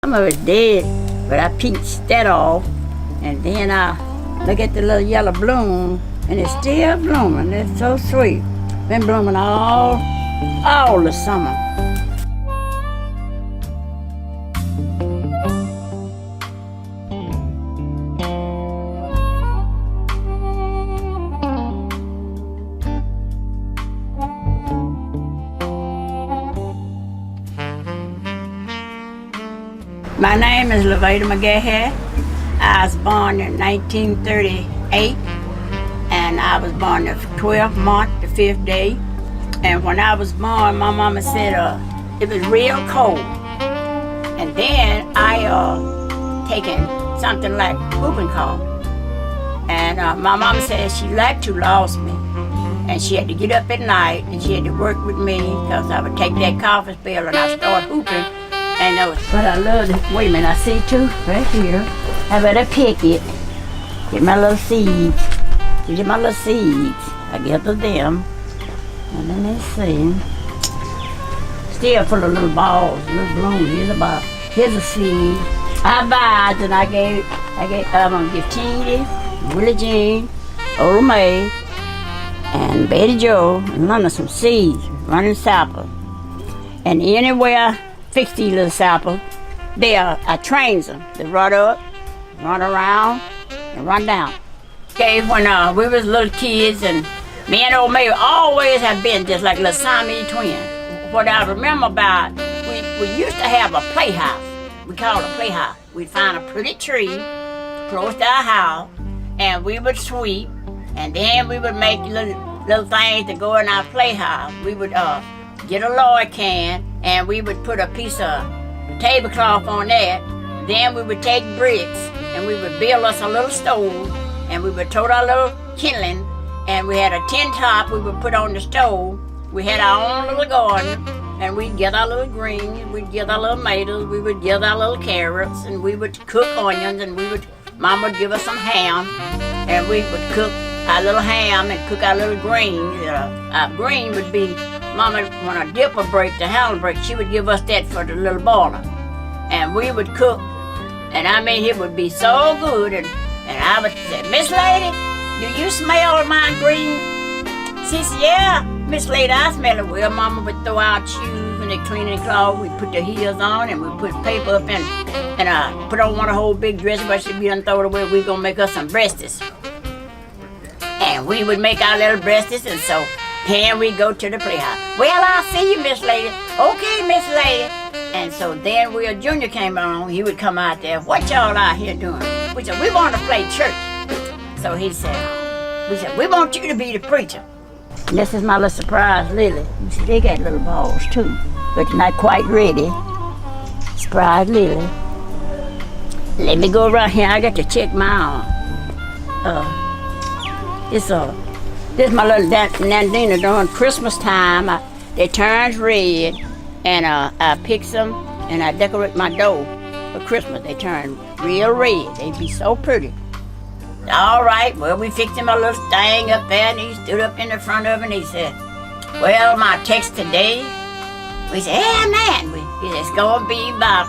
Some of it's dead, but I pinched that off, and then I look at the little yellow bloom, and it's still blooming. It's so sweet. Been blooming all the summer. My name is LAVADA McGAHA. I was born in 1938, and I was born the 12th month, the 5th day. And when I was born, my mama said it was real cold. And then I taken something like whooping cough. And my mama said she like to lost me. And she had to get up at night, and she had to work with me, because I would take that coffee spell and I start hooping. And but I love it. Wait a minute, I see two right here. I better pick it. Get my little seeds. Get my little seeds. I gather them. And let me see. Still full of little balls, little blooms. Here's a seed. I advised, and I gave I'm gonna give Teeny, Willie Jean, Old May, and Betty Joe, and London some seeds, running sapple. And anywhere fix these little samples. I train them. They run up, run around, and run down. Okay, when we was little kids, and me and Old May always have been just like little Siamese twins. What I remember about, we used to have a playhouse. We called it a playhouse. We'd find a pretty tree close to our house, and we would sweep, and then we would make little things to go in our playhouse. We would get a lard can, and we would put a piece of tablecloth on that. Then we would take bricks, and we would build us a little stove, and we would tote our little kindling, and we had a tin top we would put on the stove. We had our own little garden, and we'd get our little greens, we'd get our little tomatoes, we would get our little carrots, and we would cook onions, and Mom would give us some ham, and we would cook our little ham and cook our little greens. Our green would be, Mama, when a dip would break, the handle break, she would give us that for the little boiler. And we would cook, and I mean, it would be so good. And I would say, Miss Lady, do you smell my green? She said, yeah, Miss Lady, I smell it. Well, Mama would throw out shoes and the cleaning cloth. We'd put the heels on, and we'd put paper up and put on one whole big dress, but she'd be done throw it away. We're gonna make us some breasties. And we would make our little breasties, and so here we go to the playhouse. Well, I'll see you, Miss Lady. Okay, Miss Lady. And so then Will Jr. came along. He would come out there. What y'all out here doing? We said, we want to play church. So he said, we want you to be the preacher. And this is my little surprise Lily. You see, they got little balls too, but not quite ready. Surprise Lily. Let me go around here. I got to check my arm. This is my little Nandina during Christmas time. They turn red, and I pick them and I decorate my door for Christmas. They turn real red. They be so pretty. All right, well, we fixed him a little thing up there, and he stood up in the front of it, and he said, well, my text today, we said, hey, man, he said, it's going to be about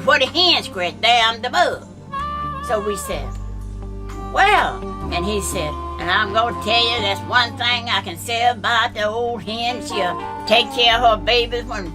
what a hen scratched down the bug. So we said, well, and he said, and I'm going to tell you, that's one thing I can say about the old hen. She'll take care of her babies when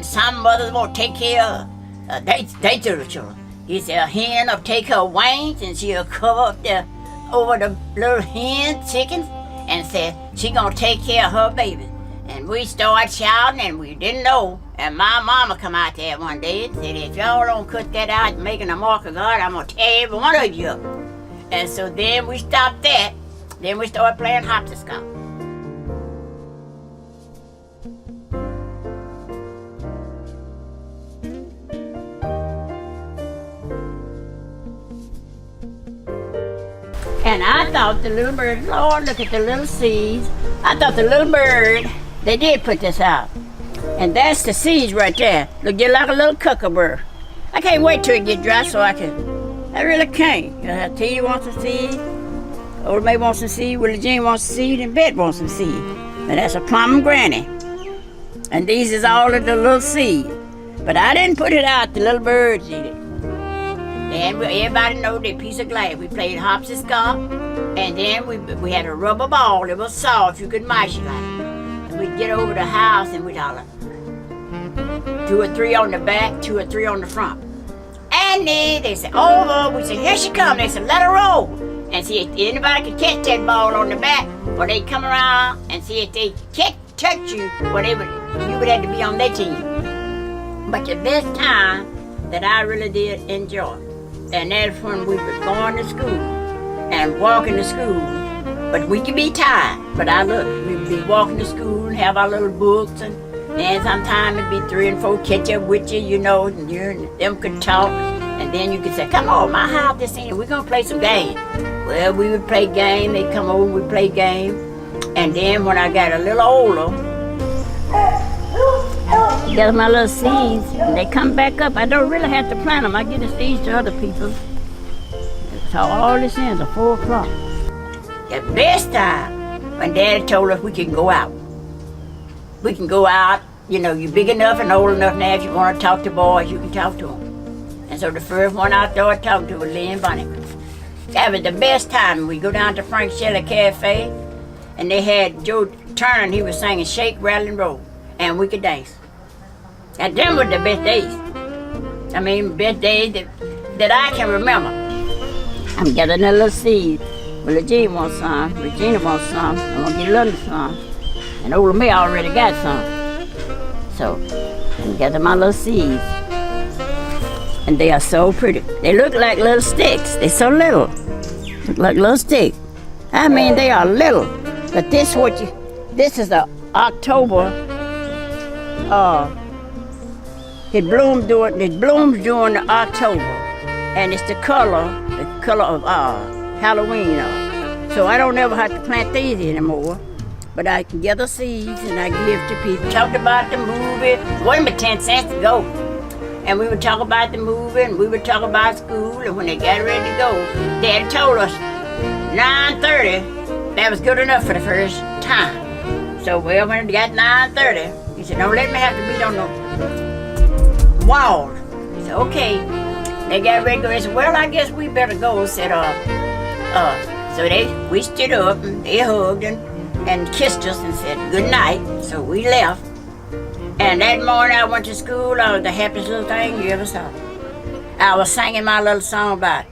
some mothers won't take care of they do the children. He said, a hen will take her wings, and she'll cover up over the little hen chickens, and said she going to take care of her babies. And we started shouting, and we didn't know. And my mama come out there one day and said, if y'all don't cut that out and making a mark of God, I'm going to tear every one of you up. And so then we stopped that. Then we started playing hopscotch. And I thought the little bird, Lord, look at the little seeds. I thought the little bird, they did put this out. And that's the seeds right there. Look, just like a little kookaburra. I can't wait till it get dry so I really can't. T wants a seed, Old May wants a seed, Willie Jean wants a seed, and Bet wants a seed. And that's a plum granny. And these is all of the little seeds. But I didn't put it out. The little birds eat it. And everybody know that piece of glass. We played hopscotch, and then we had a rubber ball. It was soft. You could mash it like it. And we'd get over the house and we'd holler. 2 or 3 on the back, 2 or 3 on the front. And then they said, over. We said, here she come. They said, let her roll. And see if anybody could catch that ball on the back, or they'd come around and see if they touch you, or you would have to be on their team. But the best time that I really did enjoy, and that's when we were going to school and walking to school. But we could be tired. But we'd be walking to school and have our little books, and then sometimes it'd be 3 and 4 catch up with you, you know, and you and them could talk. And then you could say, come on, my house this evening, we're gonna play some games. Well, we would play game, they'd come over, we'd play game. And then when I got a little older, I got my little seeds, and they come back up. I don't really have to plant them. I give the seeds to other people. So all this is at 4 o'clock. The best time when Daddy told us we can go out. We can go out, you know, you're big enough and old enough now, if you want to talk to boys, you can talk to them. And so the first one I started talking to was Lynn Bunny. That was the best time. We go down to Frank Shelley Cafe, and they had Joe Turner, and he was singing Shake, Rattle, and Roll, and we could dance. And them were the best days. I mean, best days that I can remember. I'm getting a little seed. Well, Regina wants some. Regina wants some. I'm gonna get a little some. And old me already got some. So I'm getting my little seeds. And they are so pretty. They look like little sticks. They're so little. Look like little sticks. I mean, they are little. But this is the October. It blooms during the October, and it's the color of Halloween. So I don't ever have to plant these anymore. But I can gather seeds and I give to people. Talked about the movie. It wasn't but 10 cents to go. And we would talk about the movie, and we would talk about school, and when they got ready to go, Daddy told us 9:30, that was good enough for the first time. So well, when it got 9:30, he said, don't let me have to beat on the wall. He said, okay. They got ready to go. They said, well, I guess we better go. Said, so we stood up, and they hugged and kissed us and said good night. So we left. And that morning I went to school. I was the happiest little thing you ever saw. I was singing my little song about it.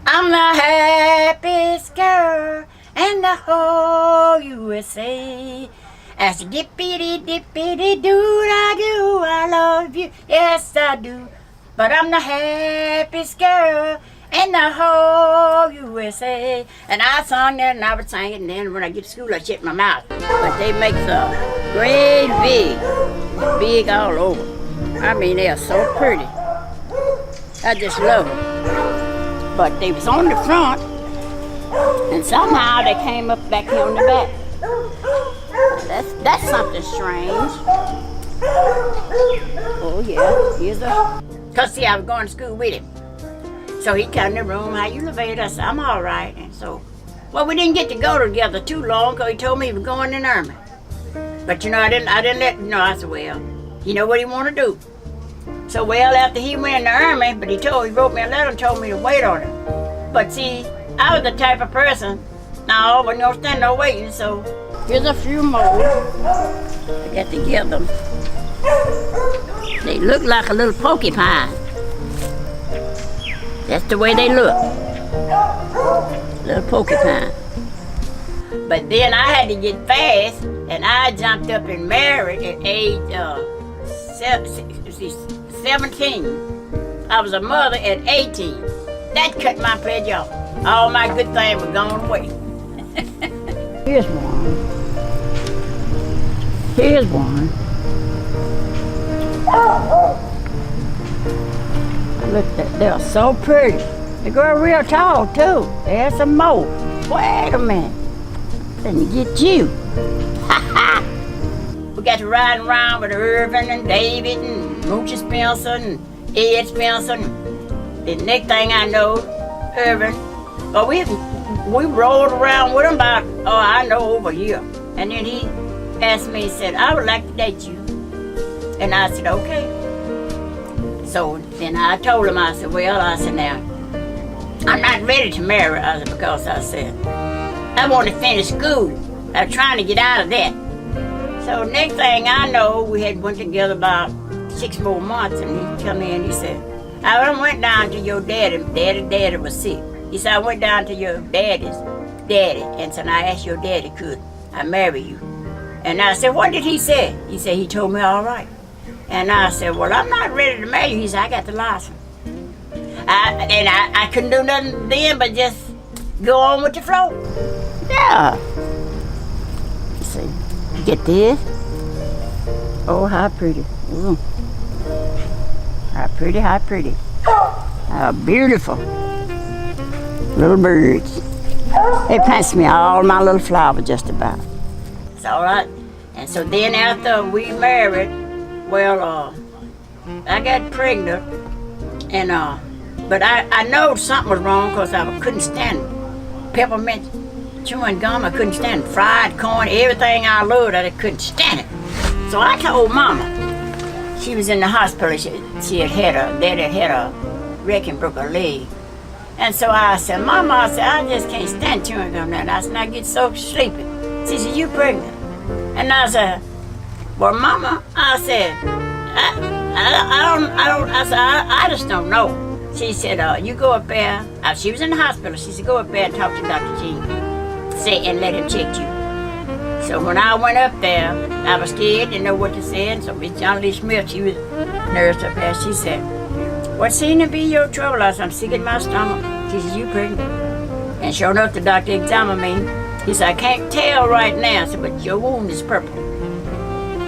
I'm the happiest girl in the whole USA. I said, dippity dippity doo-da-doo, I love you, yes I do. But I'm the happiest girl in the whole USA. And I sung that and I would sing it, and then when I get to school I shut my mouth. But they make the great big all over. I mean, they are so pretty. I just love them. But they was on the front, and somehow they came up back here on the back. That's something strange. Oh yeah, here's a. Cause see, I was going to school with him. So he come in the room, how you LAVADA? I said, I'm all right. And so, well, we didn't get to go together too long, cause he told me he was going in the Army. But you know, I didn't let him know. I said, well, you know what he want to do. So well, after he went in the Army, but he wrote me a letter and told me to wait on him. But see, I was the type of person, no, I wasn't gonna stand no waiting. So here's a few more. I got to give them. They look like a little porcupine. That's the way they look. Little porcupine. But then I had to get fast, and I jumped up and married at age 17. I was a mother at 18. That cut my pledge off. All my good things were gone away. Here's one. Here's one. Look, they are so pretty. They grow real tall too. There's some more. Wait a minute. Let me get you. We got to ride around with Irvin and David and Moochie Spencer and Ed Spencer. And the next thing I know, Irvin. But we rolled around with him about, I know, over a year. And then he asked me, he said, I would like to date you. And I said, okay. So then I told him, I said, well, I said, now, I'm not ready to marry, I said, because I said, I want to finish school. I'm trying to get out of that. So next thing I know, we had went together about 6 more months, and he come in, he said, I went down to your daddy. Daddy was sick. He said, I went down to your daddy, and said, I asked your daddy, could I marry you? And I said, what did he say? He said, he told me all right. And I said, well, I'm not ready to marry you. He said, I got the license. I couldn't do nothing then but just go on with the flow. Yeah. See, get this. Oh, how pretty. Ooh. How pretty, how pretty. How beautiful. Little birds. They plants me all my little flowers just about. It's all right. And so then after we married, well, I got pregnant, and but I know something was wrong because I couldn't stand peppermint chewing gum. I couldn't stand fried corn, everything I loved. I couldn't stand it. So I told Mama. She was in the hospital. She had a wreck and broke her leg. And so I said, Mama, I said, I just can't stand chewing gum now. I said, I get so sleepy. She said, you pregnant? And I said, well, Mama, I said, I just don't know. She said, you go up there. She was in the hospital. She said, go up there and talk to Dr. Jean. And let him check you. So when I went up there, I was scared, didn't know what to say. And so Miss John Lee Smith, she was nurse up there. She said, what seemed to be your trouble? I said, I'm sick in my stomach. She said, you pregnant? And sure enough, the doctor examined me. He said, I can't tell right now. I said, but your wound is purple,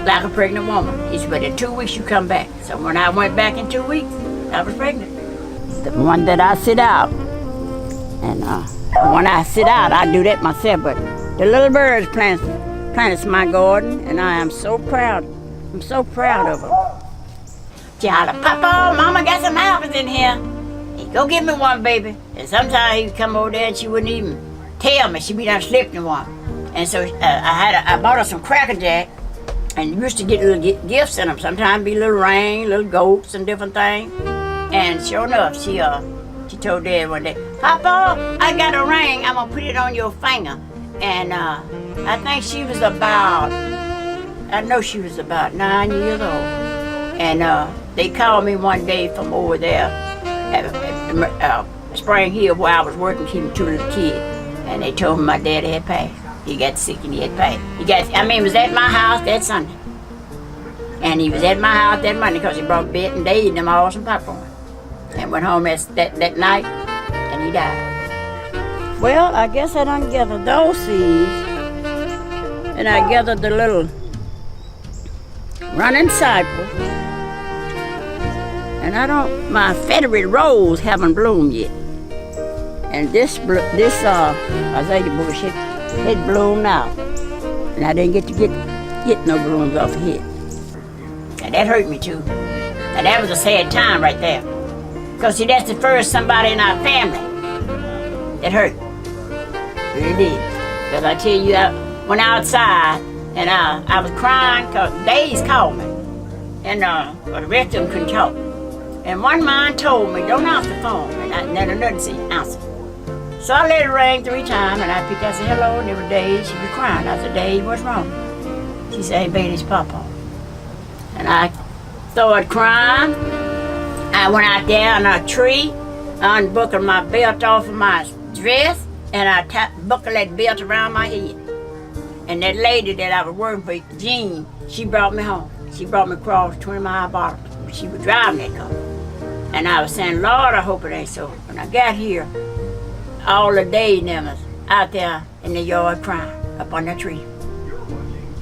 like a pregnant woman. He said, but in 2 weeks you come back. So when I went back in 2 weeks, I was pregnant. The one that I sit out, and when I sit out, I do that myself. But the little birds plants my garden, and I am so proud. I'm so proud of them. Jolly, Papa, Mama got some apples in here. Hey, go get me one, baby. And sometimes he'd come over there and she wouldn't even tell me. She'd be down slipping one. And so I bought her some Cracker Jack, and used to get little gifts in them. Sometimes be little rain, little goats, and different things. And sure enough, she told Dad one day, Papa, I got a ring. I'm gonna put it on your finger. And I think she was about 9 years old. And they called me one day from over there at Spring Hill, where I was working, keeping 2 little kids. And they told me my daddy had passed. He got sick and he had passed. He was at my house that Sunday. And he was at my house that Monday because he brought Bette and Dave and them all some popcorn. And went home that night, and he died. Well, I guess I done gathered those seeds, and I gathered the little running cypress, and my feathery rose haven't bloomed yet. And this azalea bush had bloomed out, and I didn't get no blooms off of it. And that hurt me too. And that was a sad time right there. Because see, that's the first somebody in our family that hurt. Really did. Because I tell you, I went outside and I was crying because Days called me. And the rest of them couldn't talk. And one man told me, don't answer the phone. And then another said, answer. So I let it ring 3 times, and I picked up, I said, hello, and every day she was crying. I said, Dave, what's wrong? She said, hey, baby, it's Papa. And I started crying. I went out there on a tree, unbuckled my belt off of my dress, and I buckled that belt around my head. And that lady that I was working for, Jean, she brought me home. She brought me across 20-mile bottom. She was driving that car. And I was saying, Lord, I hope it ain't so. When I got here, all the day them was out there in the yard crying up on the tree.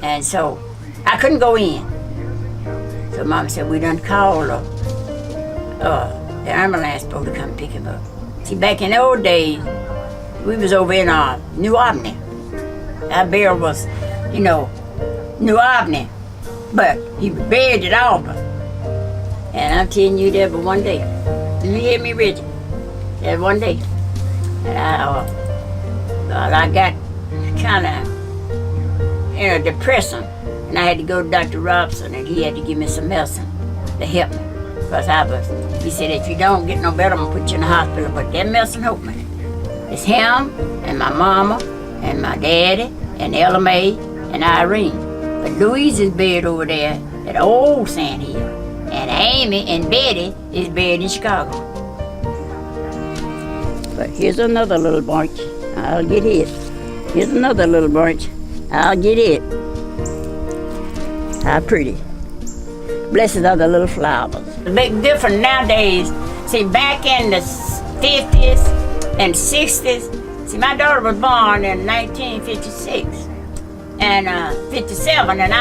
And so I couldn't go in. So Mama said, we done called the ambulance supposed to come pick him up. See, back in the old days, we was over in New Albany. Our burial was, New Albany, but he was buried at Auburn. And I'm telling you that, but one day, you hear me, Reggie? That one day, and I got kind of, depressing. and I had to go to Dr. Robson, and he had to give me some medicine to help me. Because he said, if you don't get no better, I'm going to put you in the hospital. But that medicine helped me. It's him, and my mama, and my daddy, and Ella Mae, and Irene. But Louise is buried over there at Old Sand Hill. And Amy and Betty is buried in Chicago. But here's another little bunch. I'll get it. Here's another little bunch. I'll get it. How pretty. Blessed are the little flowers. The big difference nowadays, see, back in the 50s and 60s, see, my daughter was born in 1956 and 57, and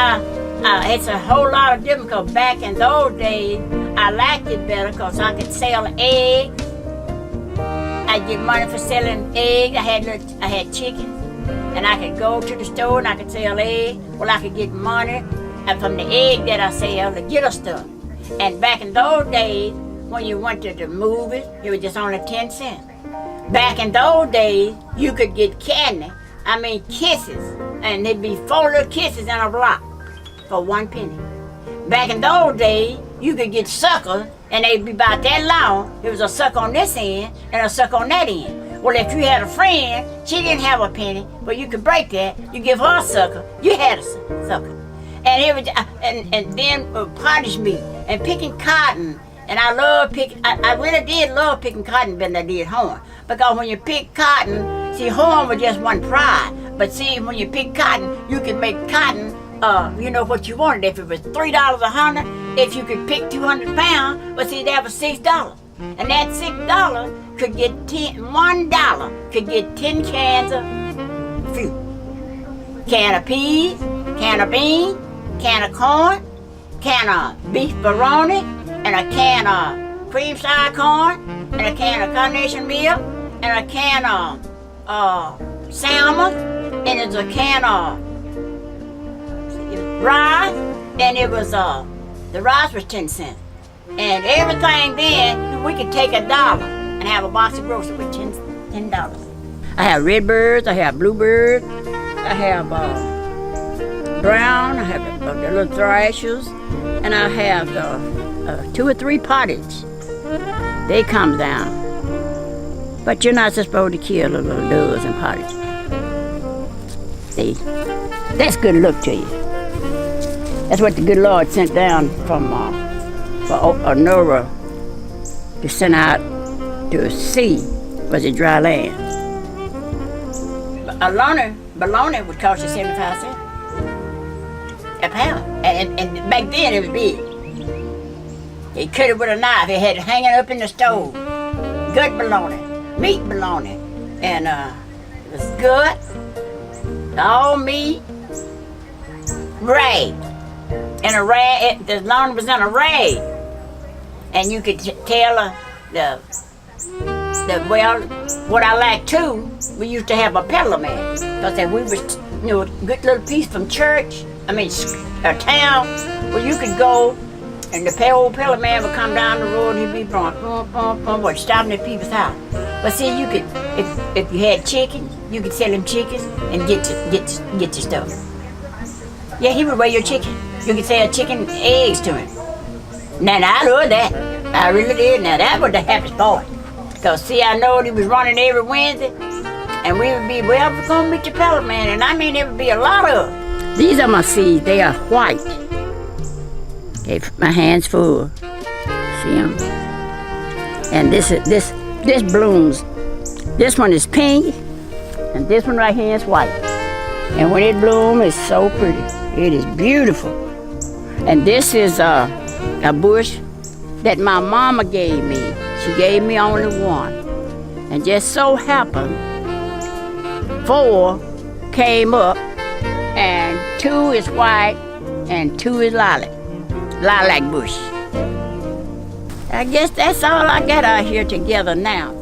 it's a whole lot of different, because back in those days, I liked it better because I could sell eggs. I get money for selling eggs. I had chickens, and I could go to the store and I could sell eggs. Well, I could get money from the egg that I sell to get us stuff. And back in those days, when you went to the movies, it was just only 10 cents. Back in those days, you could get candy, kisses, and there'd be 4 little kisses in a block for 1 penny. Back in those days, you could get suckers, and they'd be about that long. There was a sucker on this end and a sucker on that end. Well, if you had a friend, she didn't have a penny, but you could break that. You give her a sucker, you had a sucker. And it was, and then pottage meat and picking cotton. And I love picking. I really did love picking cotton better than I did horn, because when you pick cotton, see, horn was just one pride. But see, when you pick cotton, you can make cotton. You know what you wanted. If it was $3 a hundred, if you could pick 200 pounds, but see, that was $6, and that $6 could get $1 could get 10 cans of fruit, can of peas, can of beans, can of corn, can of beef bologna, and a can of cream sour corn, and a can of carnation milk, and a can of salmon, and it's a can of rice, and it was the rice was 10 cents, and everything. Then we could take $1 and have a box of groceries with $10. I have red birds, I have bluebirds, I have brown, I have the little thrashers, and I have 2 or 3 pottage. They come down, but you're not supposed to kill the little doves and pottage. See, that's good luck to you. That's what the good Lord sent down from for Noah to send out to sea was a dry land. A bologna would cost you 75 cents a pound, and back then it was big. They cut it with a knife. They had it hanging up in the stove. Gut bologna, meat bologna, and it was gut, all meat, rag. And a rag, the lawn was in a rag, and you could tell well, what I like too, we used to have a peddler man, because we was, a good little piece from church, a town, where you could go, and the old peddler man would come down the road, and he'd be stopping at people's house. But see, you could, if you had chickens, you could sell them chickens and get your stuff. Yeah, he would weigh your chicken. You could sell chicken eggs to him. Now I love that. I really did. Now that was the happiest part. Because see, I know he was running every Wednesday, and we would be, well, we're going to meet the pellet man, and there would be a lot of them. These are my seeds. They are white. Okay, my hand's full. See them? And this blooms. This one is pink, and this one right here is white. And when it blooms, it's so pretty. It is beautiful. And this is a bush that my mama gave me. She gave me only one. And just so happened, 4 came up, and 2 is white, and 2 is lilac bush. I guess that's all I got out here together now.